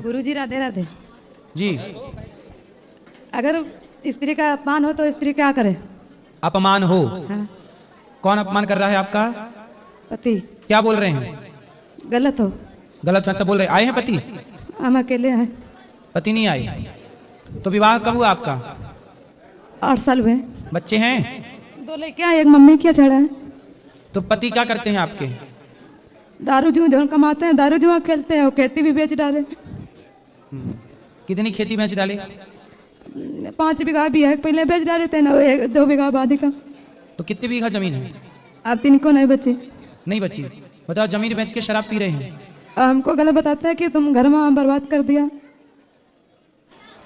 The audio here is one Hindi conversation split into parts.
गुरुजी राधे राधे जी। अगर स्त्री का अपमान हो तो स्त्री क्या करे? अपमान हो? हाँ, कौन अपमान कर रहा है आपका? पति। क्या बोल रहे हैं? गलत हो? गलत ऐसा बोल रहे हैं। आए हैं पति? हम अकेले हैं। पति नहीं आए? तो विवाह कब हुआ आपका? 8 साल हुए। बच्चे हैं? 2 लड़कियां, एक मम्मी क्या छड़ा है। तो पति क्या करते हैं आपके? दारू जुआ जो कमाते हैं, दारू जुआ खेलते हैं और खेती भी बेच डाले। कितनी खेती बेच डाले? 5 बीघा भी है, पहले बेच डाले थे ना, 1-2 बीघा आबादी का। तो कितने बीघा जमीन है? अब 3 को नहीं बची। नहीं बची? बताओ, जमीन बेच के शराब पी रहे हैं। हमको गलत बताता है कि तुम घर में बर्बाद कर दिया।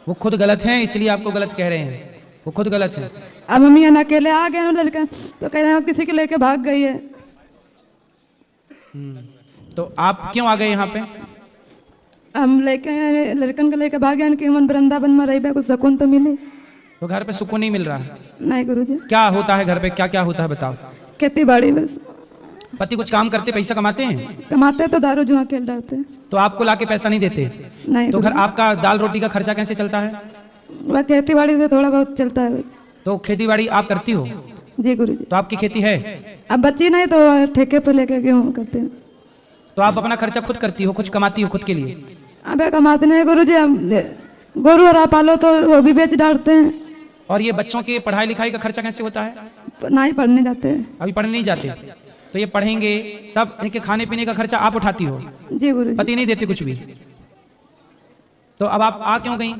वो खुद गलत हैं, इसलिए आपको गलत कह रहे हैं। वो खुद गलत है। अब मम्मी अकेले आ गए लड़का, तो कह रहे हैं किसी के लेके भाग गई है। तो आप क्यों आ गए यहाँ पे? हम लेके लड़कन को लेके भाग गए कि मन वृंदावन में रही, कुछ सुकून तो मिले। तो घर पे सुकून नहीं मिल रहा? नहीं गुरुजी। क्या होता है घर पे? क्या क्या होता है बताओ। खेती बाड़ी बस। पति कुछ काम करते, पैसा कमाते हैं? कमाते तो दारू जुआ खेल डालते। तो आपको लाके पैसा नहीं देते? नहीं। तो घर आपका दाल रोटी का खर्चा कैसे चलता है? वह खेती बाड़ी से थोड़ा बहुत चलता है बस। तो खेती बाड़ी आप करती हो? जी गुरुजी। तो आपकी खेती है? अब बच्ची नहीं तो ठेके पे लेके गेहूँ करते हैं। तो आप अपना खर्चा खुद करती हो, कुछ कमाती हो खुद के लिए? अबे कमाते नहीं गुरुजी, हम गोरू और पालो तो वो भी बेच डालते हैं। और ये बच्चों की पढ़ाई लिखाई का खर्चा कैसे होता है? नहीं पढ़ने जाते हैं। अभी पढ़ने नहीं जाते? तो ये पढ़ेंगे तब इनके खाने पीने का खर्चा आप उठाती हो? जी गुरुजी। पति नहीं देते कुछ भी? तो अब आप आ क्यों गई?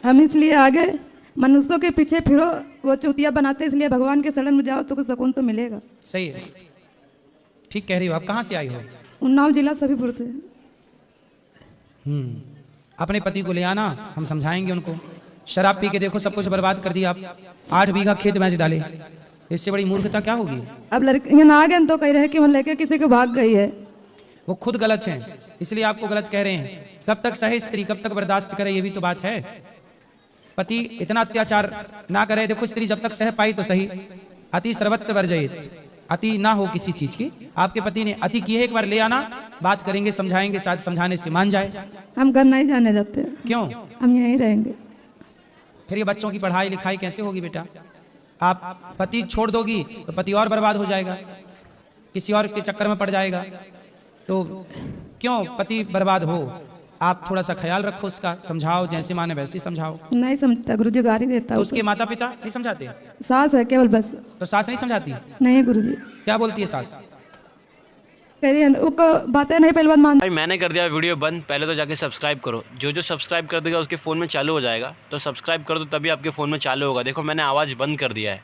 हम इसलिए आ गए, मनुष्यों के पीछे फिरो, वो चूतिया बनाते, इसलिए भगवान के शरण में जाओ तो कुछ सुकून तो मिलेगा। सही है, ठीक कह रही हो। आप कहाँ से आई हो? उन्नाव जिला सभीपुर से। अपने पति को ले आना, हम समझाएंगे उनको। शराब पी के देखो सब कुछ बर्बाद कर दिया आप। 8 बीघा खेत बेच डाले, इससे बड़ी मूर्खता क्या होगी? अब लड़कियां आ गए तो कह रहे हैं कि वो लेके किसी को भाग गई है। वो खुद गलत हैं, इसलिए आपको गलत कह रहे हैं। कब तक सहे स्त्री, कब तक बर्दाश्त करे, ये भी तो बात है। पति इतना अत्याचार ना करे। देखो, स्त्री जब तक सह पाई तो सही। अति सर्वत्र वर्जयित, अति ना हो किसी चीज की। आपके पति ने अति की है, एक बार ले आना, बात करेंगे, समझाएंगे, शायद समझाने से मान जाए। हम घर नहीं जाने जाते। क्यों? हम यहीं रहेंगे। फिर ये बच्चों की पढ़ाई लिखाई कैसे होगी बेटा? आप पति छोड़ दोगी तो पति और बर्बाद हो जाएगा, किसी और के चक्कर में पड़ जाएगा। तो क्यों पति बर्बाद हो? आप थोड़ा सा ख्याल रखो उसका, समझाओ, जैसे माने वैसे समझाओ। नहीं समझता गुरुजी, गाली देता। तो उसके माता पिता नहीं समझाते? सास है केवल बस। तो सास नहीं समझाती? नहीं गुरुजी। क्या बोलती है सास? कह रही है उसको बातें नहीं, पहले बात मान। भाई मैंने कर दिया वीडियो बंद, पहले तो जाके सब्सक्राइब करो। जो सब्सक्राइब कर देगा उसके फ़ोन में चालू हो जाएगा, तो सब्सक्राइब कर दो तभी आपके फ़ोन में चालू होगा। देखो मैंने आवाज़ बंद कर दिया है,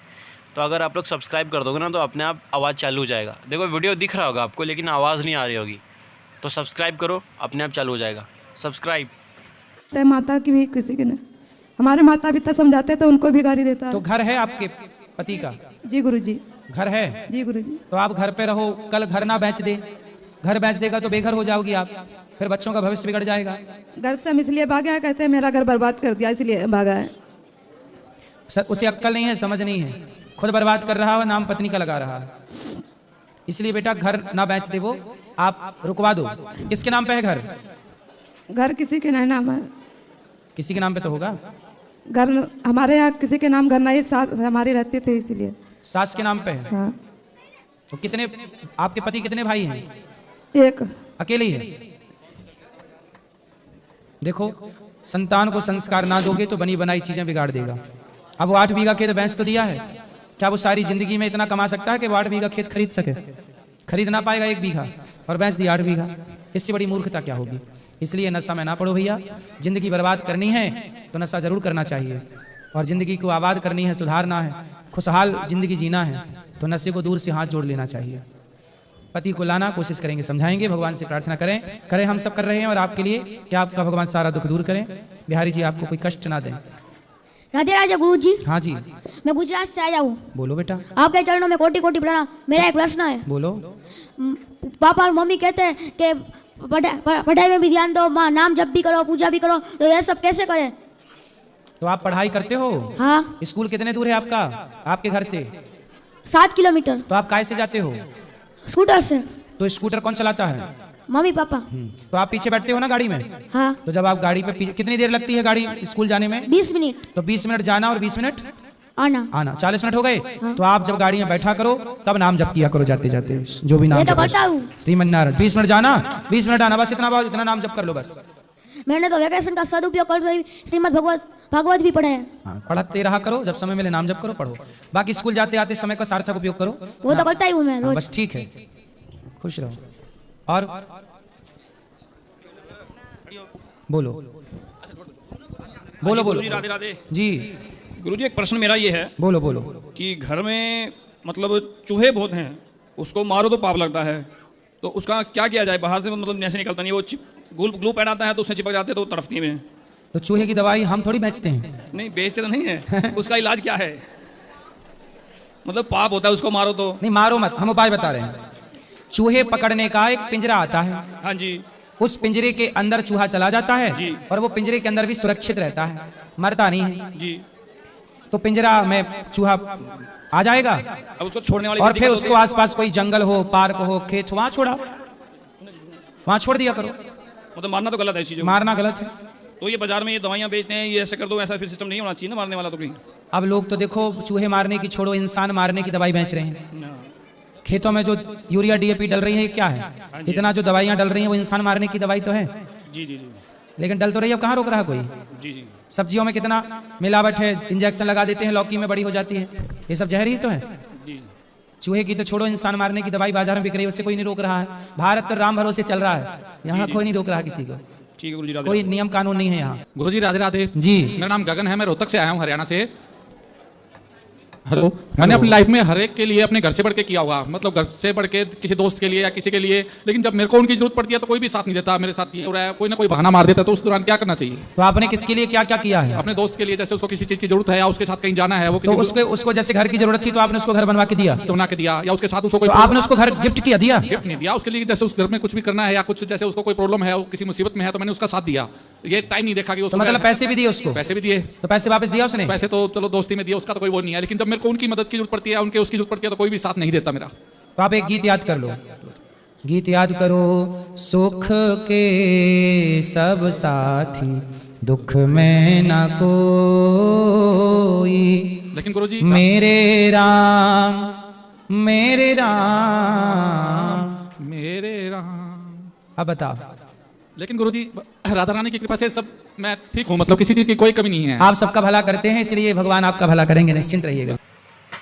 तो अगर आप लोग सब्सक्राइब कर दोगे ना तो अपने आप आवाज़ चालू हो जाएगा। देखो वीडियो दिख रहा होगा आपको लेकिन आवाज़ नहीं आ रही होगी, तो सब्सक्राइब करो, अपने आप चालू हो जाएगा। सब्सक्राइब। माता की भी किसी के नहीं, हमारे माता पिता समझाते तो उनको भी गाली देता है। तो घर है आपके पति का? जी गुरुजी। घर है? जी गुरुजी। तो आप घर पे रहो, कल घर ना बेच दे। घर बेच देगा तो बेघर हो जाओगी आप, फिर बच्चों का भविष्य बिगड़ जाएगा। घर से हम इसलिए भागे हैं, कहते हैं मेरा घर बर्बाद कर दिया इसलिए भागा है। सर उसे अक्ल नहीं है, समझ नहीं है, खुद बर्बाद कर रहा है, नाम पत्नी का लगा रहा है। इसलिए बेटा घर ना बेच दे, वो आप रुकवा दो। किसके नाम पे है घर? घर किसी के नहीं नाम है। किसी के नाम पे तो होगा। घर हमारे यहाँ किसी के नाम घर नहीं, सास हमारी रहती थी इसलिए। सास के नाम पे है? हाँ। तो कितने आपके पति कितने भाई हैं? एक अकेले ही है? देखो, संतान को संस्कार ना दोगे तो बनी बनाई चीजें बिगाड़ देगा। अब वो 8 बीघा खेत बेच तो दिया है, क्या वो सारी जिंदगी में इतना कमा सकता है कि वो 8 बीघा खेत खरीद सके? खरीद ना पाएगा 1 बीघा, और बेच दिया 8 बीघा। इससे बड़ी मूर्खता क्या होगी? इसलिए नशा में ना पड़ो भैया। जिंदगी बर्बाद करनी है तो नशा जरूर करना चाहिए, और जिंदगी को आबाद करनी है, सुधारना है, खुशहाल जिंदगी जीना है तो नशे को दूर से हाथ जोड़ लेना चाहिए। पति को लाना कोशिश करेंगे, समझाएंगे, भगवान से प्रार्थना करें, हम सब कर रहे हैं। और आपके लिए क्या आपका भगवान सारा दुख दूर करें, बिहारी जी आपको कोई कष्ट ना दें। राधे राधे गुरु जी। हाँ जी। मैं गुजरात से आया हूँ। बोलो बेटा। आपके चरणों में कोटि कोटि प्रणाम। मेरा एक प्रश्न है। बोलो। पापा और मम्मी कहते हैं कि पढ़ाई में भी ध्यान दो, माँ नाम जप भी करो, पूजा भी करो, तो ये सब कैसे करें? तो आप पढ़ाई करते हो? हाँ। स्कूल कितने दूर है आपका, आपके घर से? 7 किलोमीटर। तो आप काय से जाते हो? स्कूटर से। तो स्कूटर कौन चलाता है? Mummy papa. तो आप पीछे बैठते हो ना गाड़ी में? हाँ। तो जब आप गाड़ी पे कितनी देर लगती है गाड़ी स्कूल जाने में? 20 मिनट। तो 20 मिनट जाना और 20 मिनट आना। 40 मिनट हो गए। तो आप जब गाड़ी में बैठा करो तब नाम जप किया करो जाते जाते, जो भी नाम ये तो जपो। करता हूँ। श्रीमन्नारायण। 20 मिनट जाना 20 मिनट आना, बस इतना नाम जप कर लो बस। मैंने तो वैकेशन का सदुपयोग कर रही श्रीमद् भागवत भी पढ़े हैं। हाँ, पढ़ते रहा करो, जब समय मिले नाम जप करो, पढ़ो। बाकी स्कूल जाते आते समय का सार्थक उपयोग करो। वो तो करता ही हूँ मैं हाँ, रोज। बस ठीक है, खुश रहो। और बोलो बोलो बोलो। राधे राधे जी गुरुजी, एक प्रश्न मेरा ये है बोलो बोलो। कि घर में मतलब चूहे बहुत हैं, उसको मारो तो पाप लगता है, तो उसका क्या किया जाए? बाहर से मतलब ऐसे निकलता नहीं, वो ग्लू पैड आता है तो उससे चिपक जाते हैं तो तड़फती में। तो चूहे की दवाई हम थोड़ी बेचते हैं। नहीं बेचते तो नहीं है, उसका इलाज क्या है? मतलब पाप होता है, उसको मारो तो। नहीं मारो मत, हम उपाय बता रहे हैं। चूहे पकड़ने का एक पिंजरा आता है, हाँ जी उस पिंजरे के अंदर चूहा चला जाता है जी। और वो पिंजरे के अंदर भी सुरक्षित रहता है, मरता नहीं है। जी। तो पिंजरा में चूहा आ जाएगा अब उसको छोड़ने वाली और विधि फिर क्या उसको होती है? आसपास कोई जंगल हो, पार्क हो, खेत हो, वहां छोड़ा, वहां छोड़ दिया करो। मतलब मारना तो गलत है इस चीज़ को। मारना गलत है। तो ये बाजार में ये दवाइयाँ बेचते हैं, ये ऐसे कर दो, ऐसा फिर सिस्टम नहीं होना चाहिए ना मारने वाला तो कहीं। अब लोग तो देखो चूहे मारने की छोड़ो, इंसान मारने की दवाई बेच रहे हैं। हाँ। खेतों में जो यूरिया डीएपी डल रही है, क्या है? इतना जो दवाइयां डल रही हैं वो इंसान मारने की दवाई तो है, जी जी जी लेकिन डल तो रही है, अब कहाँ रोक रहा है कोई? जी जी सब्जियों में कितना मिलावट है, इंजेक्शन लगा देते हैं, लौकी में बड़ी हो जाती है, ये सब जहर ही तो है। जी। चूहे की तो छोड़ो, इंसान मारने की दवाई बाजार में बिक रही है, उससे कोई नहीं रोक रहा है। भारत तो राम भरोसे चल रहा है, यहाँ कोई नहीं रोक रहा किसी को, ठीक है गुरुजी, राधे कोई नियम कानून नहीं है यहाँ। गुरुजी राधे राधे जी मेरा नाम गगन है, मैं रोहतक से आया हूँ, हरियाणा से। हेलो। मैंने अपनी लाइफ में हर एक के लिए अपने घर से बढ़ के किया होगा, मतलब घर से बढ़ के किसी दोस्त के लिए या किसी के लिए, लेकिन जब मेरे को उनकी जरूरत पड़ती है तो कोई भी साथ नहीं देता मेरे साथ, ये हो रहा है, कोई ना कोई बहाना मार देता है। तो उस दौरान क्या करना चाहिए? तो आपने किसके लिए क्या क्या किया है? अपने दोस्त के लिए, जैसे उसको किसी चीज की जरूरत है या उसके साथ कहीं जाना है, वो तो किसी उसको जैसे घर की जरूरत थी तो आपने उसको घर बनवा के दिया, को बना के दिया, या उसके साथ उसको कोई तो आपने उसको घर गिफ्ट किया, दिया? गिफ्ट नहीं दिया उसके लिए, जैसे उस घर में कुछ भी करना है या कुछ, जैसे उसको कोई प्रॉब्लम है, वो किसी मुसीबत में है, तो मैंने उसका साथ दिया। ये टाइम नहीं देखा कि तो मतलब पैसे भी दिए उसको? पैसे भी दिए। तो पैसे वापस दिया उसने? पैसे तो चलो दोस्ती में दिया, उसका तो कोई वो नहीं है, लेकिन जब मेरे को उनकी मदद की जरूरत पड़ती है, उनके उसकी जरूरत पड़ती है, तो कोई भी साथ नहीं देता मेरा। तो आप एक गीत याद कर लो, गीत याद करो। सुख के सब साथी, दुख में न कोई, लेकिन गुरुजी मेरे राम मेरे राम। मेरे राम। अब बताओ। लेकिन गुरुजी राधा रानी की कृपा से सब मैं ठीक हूँ, मतलब किसी चीज की कोई कमी नहीं है। आप सबका भला करते हैं, इसलिए भगवान आपका भला करेंगे, निश्चिंत रहिएगा।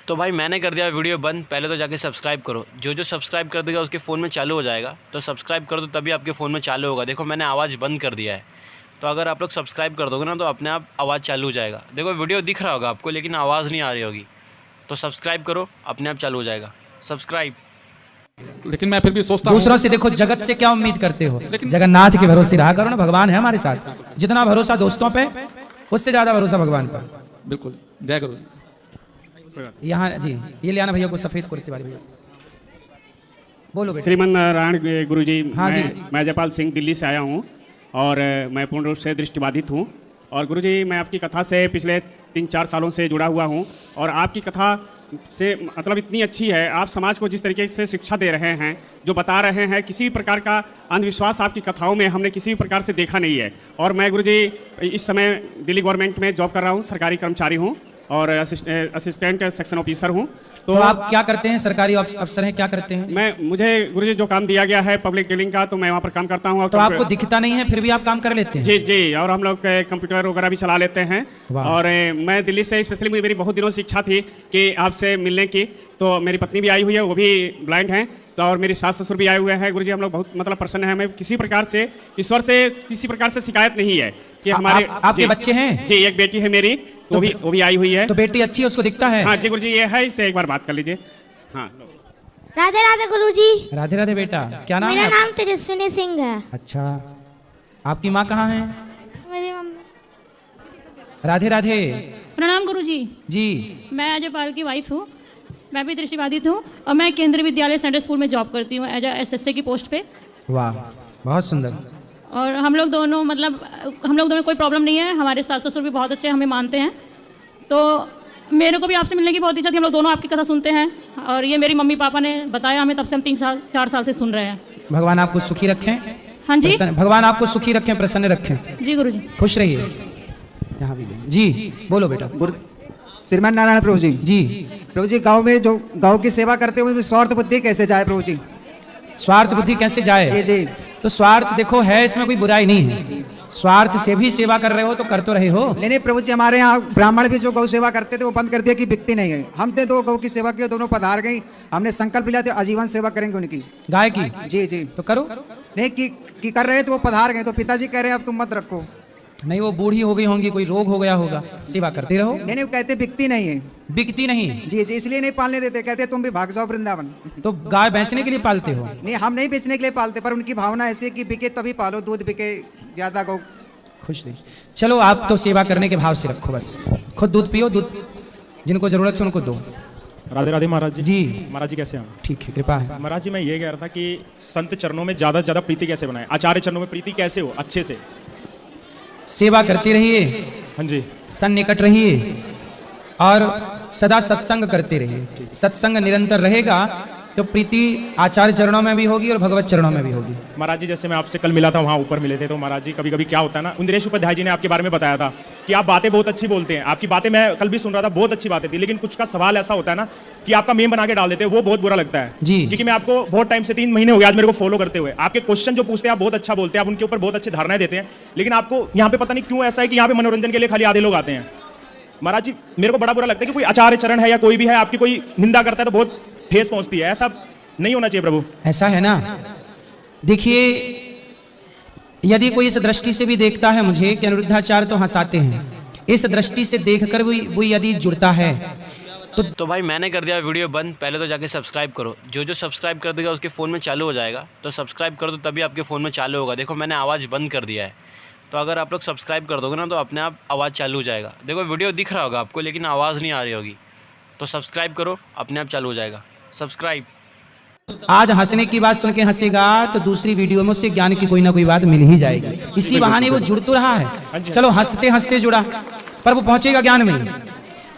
तो भाई मैंने कर दिया वीडियो बंद, पहले तो जाके सब्सक्राइब करो। जो सब्सक्राइब कर देगा उसके फ़ोन में चालू हो जाएगा, तो सब्सक्राइब कर दो तभी आपके फ़ोन में चालू होगा। देखो मैंने आवाज़ बंद कर दिया है, तो अगर आप लोग सब्सक्राइब कर दोगे ना तो अपने आप आवाज़ चालू हो जाएगा। देखो वीडियो दिख रहा होगा आपको लेकिन आवाज़ नहीं आ रही होगी, तो सब्सक्राइब करो, अपने आप चालू हो जाएगा। सब्सक्राइब। लेकिन मैं फिर भी सोचता हूँ, दूसरों से देखो, जगत से क्या उम्मीद करते हो? जगन्नाथ के भरोसे रहा करो ना, भगवान है हमारे साथ। जितना भरोसा दोस्तों पे, उससे ज्यादा भरोसा भगवान पर। बिल्कुल। जय गुरु। यहाँ जी ये ले आना भैया को, सफेद कुर्ते वाले भैया। बोलो बेटा। श्रीमन नारायण गुरुजी, हाँ जी। मैं जयपाल सिंह दिल्ली से आया हूँ और मैं पूर्ण रूप से दृष्टिबाधित हूँ। और गुरुजी मैं आपकी कथा से पिछले 3-4 सालों से जुड़ा हुआ हूँ और आपकी कथा से मतलब इतनी अच्छी है, आप समाज को जिस तरीके से शिक्षा दे रहे हैं, जो बता रहे हैं, किसी भी प्रकार का अंधविश्वास आपकी कथाओं में हमने किसी भी प्रकार से देखा नहीं है। और मैं गुरुजी इस समय दिल्ली गवर्नमेंट में जॉब कर रहा हूँ, सरकारी कर्मचारी हूँ और असिस्टेंट सेक्शन ऑफिसर हूँ। तो आप क्या करते हैं? सरकारी अफसर हैं, क्या करते हैं? मुझे गुरुजी जो काम दिया गया है पब्लिक डीलिंग का, तो मैं वहाँ पर काम करता हूँ। तो आपको दिखता नहीं है फिर भी आप काम कर लेते हैं? जी जी, और हम लोग कंप्यूटर वगैरह भी चला लेते हैं। और मैं दिल्ली से स्पेशली, मेरी बहुत दिनों से इच्छा थी कि आपसे मिलने की, तो मेरी पत्नी भी आई हुई है, वो भी ब्लाइंड हैं, तो और मेरी सास ससुर भी आए हुए हैं। गुरुजी हम लोग बहुत मतलब प्रसन्न हैं, हमें किसी प्रकार से ईश्वर से किसी प्रकार से शिकायत नहीं है कि हमारे आपके बच्चे हैं? जी, एक बेटी है मेरी, तो वो भी आई हुई है। तो बेटी अच्छी है, उसको दिखता है? हाँ जी गुरुजी, ये है, इससे एक बार बात कर लीजिए। हाँ। राधे राधे गुरुजी। राधे राधे बेटा, क्या नाम है? मेरा नाम तेजस्विनी सिंह है। अच्छा, आपकी माँ कहाँ है? मेरी मम्मी। राधे राधे। प्रणाम गुरुजी। जी मैं अजयपाल की वाइफ हूँ, मैं भी दृष्टिबाधित हूँ और मैं केंद्रीय विद्यालय संडे स्कूल में जॉब करती हूँ एज SSA की पोस्ट पे। वाह, बहुत सुंदर। और हम लोग दोनों में कोई प्रॉब्लम नहीं है, हमारे सास ससुर भी बहुत अच्छे हमें मानते हैं। तो मेरे को भी आपसे मिलने की बहुत इच्छा थी, हम लोग दोनों आपकी कथा सुनते हैं और ये मेरी मम्मी पापा ने बताया हमें, तब से हम 3-4 साल से सुन रहे हैं। भगवान आपको सुखी रखें। हाँ जी भगवान आपको सुखी रखें, प्रसन्न रखें, जी गुरुजी। खुश रहिए। यहाँ भी जी बोलो बेटा। श्रीमान नारायण प्रभु जी। जी प्रभु जी, गांव में जो गांव की सेवा करते हुए स्वार्थ बुद्धि कैसे जाए प्रभु जी? स्वार्थ बुद्धि कैसे जाए? जी जी। तो स्वार्थ देखो है, इसमें कोई बुराई नहीं है। स्वार्थ से भी सेवा कर रहे हो तो कर तो रहे हो। नहीं प्रभु जी, हमारे यहाँ ब्राह्मण भी जो गौ सेवा करते थे वो बंद कर दिया कि बिकती नहीं है। हम थे 2 गौ की सेवा की, दोनों पधार गई। हमने संकल्प लिया था आजीवन सेवा करेंगे उनकी, गाय की। जी जी। तो करो। नहीं कि कर रहे तो वो पधार गए, तो पिताजी कह रहे अब तुम मत रखो। नहीं, वो बूढ़ी हो गई होंगी, कोई रोग हो गया होगा, सेवा करते रहो। नहीं, वो कहते बिकती नहीं है। बिकती नहीं है? जी जी, इसलिए नहीं पालने देते। कहते तुम भी भाग जाओ वृंदावन। तो गाय बेचने के लिए पालते हो? नहीं, हम नहीं बेचने के लिए पालते, पर उनकी भावना ऐसी है कि बिके तभी पालो, दूध बिके ज्यादा गौ। खुश नहीं। चलो आप तो सेवा करने के भाव से रखो, बस खुद दूध पियो, दूध जिनको जरूरत है उनको दो। राधे राधे महाराज जी। जी महाराज जी कैसे हैं? ठीक है, कृपा है। महाराज जी, मैं ये कह रहा था कि संत चरणों में ज़्यादा से ज़्यादा प्रीति कैसे बनाए, आचार्य चरणों में प्रीति कैसे हो अच्छे से? सेवा करते रहिए, हाँ जी, सन्निकट रहिए और सदा सत्संग करते रहिए। सत्संग निरंतर रहेगा तो प्रीति आचार्य चरणों में भी होगी और भगवत चरणों में भी होगी। महाराज जी, जैसे मैं आपसे कल मिला था, वहाँ ऊपर मिले थे, तो महाराज जी कभी कभी क्या होता है ना, इंद्रेश उपाध्याय जी ने आपके बारे में बताया था कि आप बातें बहुत अच्छी बोलते हैं। आपकी बातें मैं कल भी सुन रहा था, बहुत अच्छी बातें थी, लेकिन कुछ का सवाल ऐसा होता है ना कि आपका मेम बना के डाल देते हैं, वो बहुत बुरा लगता है जी। क्योंकि मैं आपको बहुत टाइम से 3 महीने हो गए आज मेरे को फॉलो करते हुए। आपके क्वेश्चन जो पूछते हैं आप बहुत अच्छा बोलते हैं, आप उनके ऊपर बहुत अच्छी धारणाएं देते हैं, लेकिन आपको यहाँ पे पता नहीं क्यों ऐसा है कि यहाँ पे मनोरंजन के लिए खाली आधे लोग आते हैं। महाराज जी, मेरे को बड़ा बुरा लगता है कि कोई आचार्य चरण है या कोई भी है, आपकी कोई निंदा करता है तो बहुत ठेस पहुंचती है। ऐसा नहीं होना चाहिए प्रभु। ऐसा है ना, देखिए यदि कोई इस दृष्टि से भी देखता है मुझे कि तो हंसाते हैं, इस दृष्टि से देखकर वो यदि जुड़ता है तो भाई मैंने कर दिया वीडियो बंद। पहले तो जाके सब्सक्राइब करो, जो सब्सक्राइब कर देगा उसके फ़ोन में चालू हो जाएगा। तो सब्सक्राइब कर दो तभी आपके फ़ोन में चालू होगा। देखो मैंने आवाज़ बंद कर दिया है, तो अगर आप लोग सब्सक्राइब कर दोगे ना तो अपने आप आवाज़ चालू हो जाएगा। देखो वीडियो दिख रहा होगा आपको लेकिन आवाज़ नहीं आ रही होगी, तो सब्सक्राइब करो, अपने आप चालू हो जाएगा। सब्सक्राइब। आज हंसने की बात सुन के हंसेगा तो दूसरी वीडियो में उससे ज्ञान की कोई ना कोई बात मिल ही जाएगी। इसी बहाने वो जुड़ तो रहा है, चलो हंसते हंसते जुड़ा, पर वो पहुंचेगा ज्ञान में।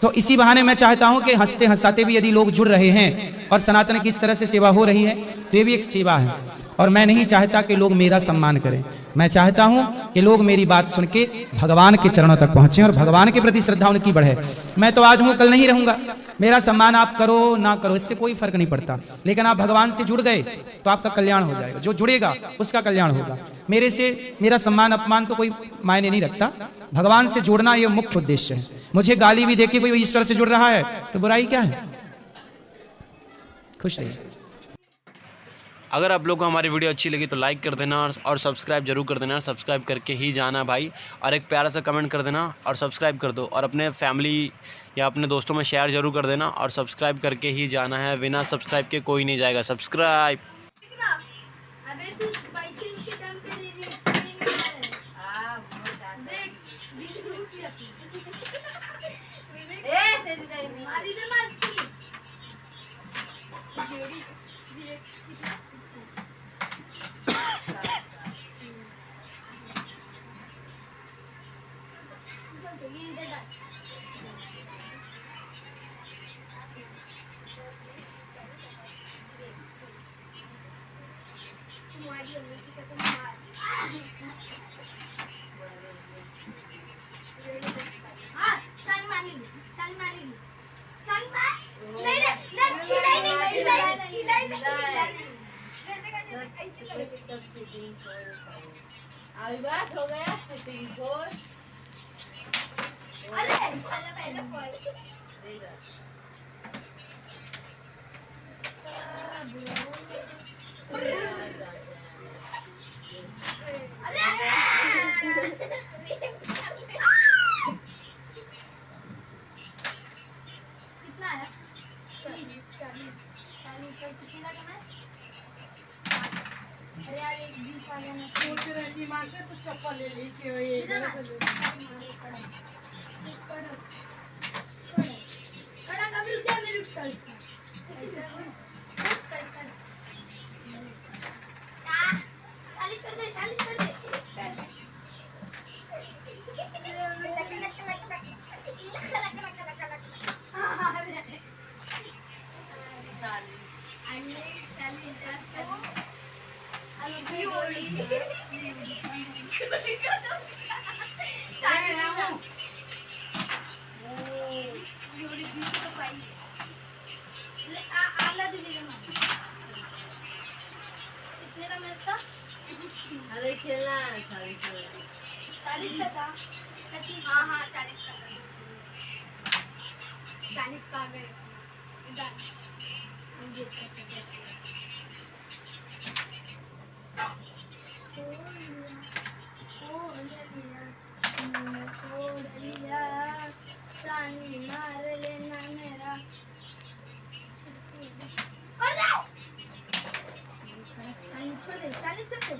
तो इसी बहाने मैं चाहता हूं कि हंसते हंसाते भी यदि लोग जुड़ रहे हैं और सनातन की इस तरह से सेवा हो रही है तो ये भी एक सेवा है। और मैं नहीं चाहता कि लोग मेरा सम्मान करें, मैं चाहता हूं कि लोग मेरी बात सुन के भगवान के चरणों तक पहुंचे और भगवान के प्रति श्रद्धा उनकी बढ़े। मैं तो आज हूं, कल नहीं रहूंगा। मेरा सम्मान आप करो ना करो इससे कोई फर्क नहीं पड़ता, लेकिन आप भगवान से जुड़ गए तो आपका कल्याण हो जाएगा। जो जुड़ेगा उसका कल्याण होगा। मेरे से मेरा सम्मान अपमान तो कोई मायने नहीं रखता, भगवान से जुड़ना ये मुख्य उद्देश्य है। मुझे गाली भी देके कोई ईश्वर से जुड़ रहा है तो बुराई क्या है? खुश रहिए। अगर आप लोग को हमारी वीडियो अच्छी लगी तो लाइक कर देना और सब्सक्राइब जरूर कर देना। सब्सक्राइब करके ही जाना भाई, और एक प्यारा सा कमेंट कर देना और सब्सक्राइब कर दो, और अपने फैमिली या अपने दोस्तों में शेयर जरूर कर देना। और सब्सक्राइब करके ही जाना है, बिना सब्सक्राइब के कोई नहीं जाएगा। सब्सक्राइब। अभी बात हो गया चीटिंग खोर। कितना है? 30, 40, 40 कितने का मैच? अरे यार एक 20 आ गया ना। सोच रहे थी मार्केट से चप्पल ले ली कि ये कड़ा कभी रुक जा, मैं रुकता हूँ इसका। चालीस कर दे, 40 कर दे। अरे खेलना 40 का था। हाँ हाँ 40 का था। 40 का गए मार लेना मेरा छोड़ दे छोड़ दे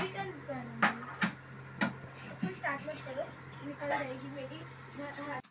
रिटर्न स्टार्ट मत करो, निकल जाएगी मेरी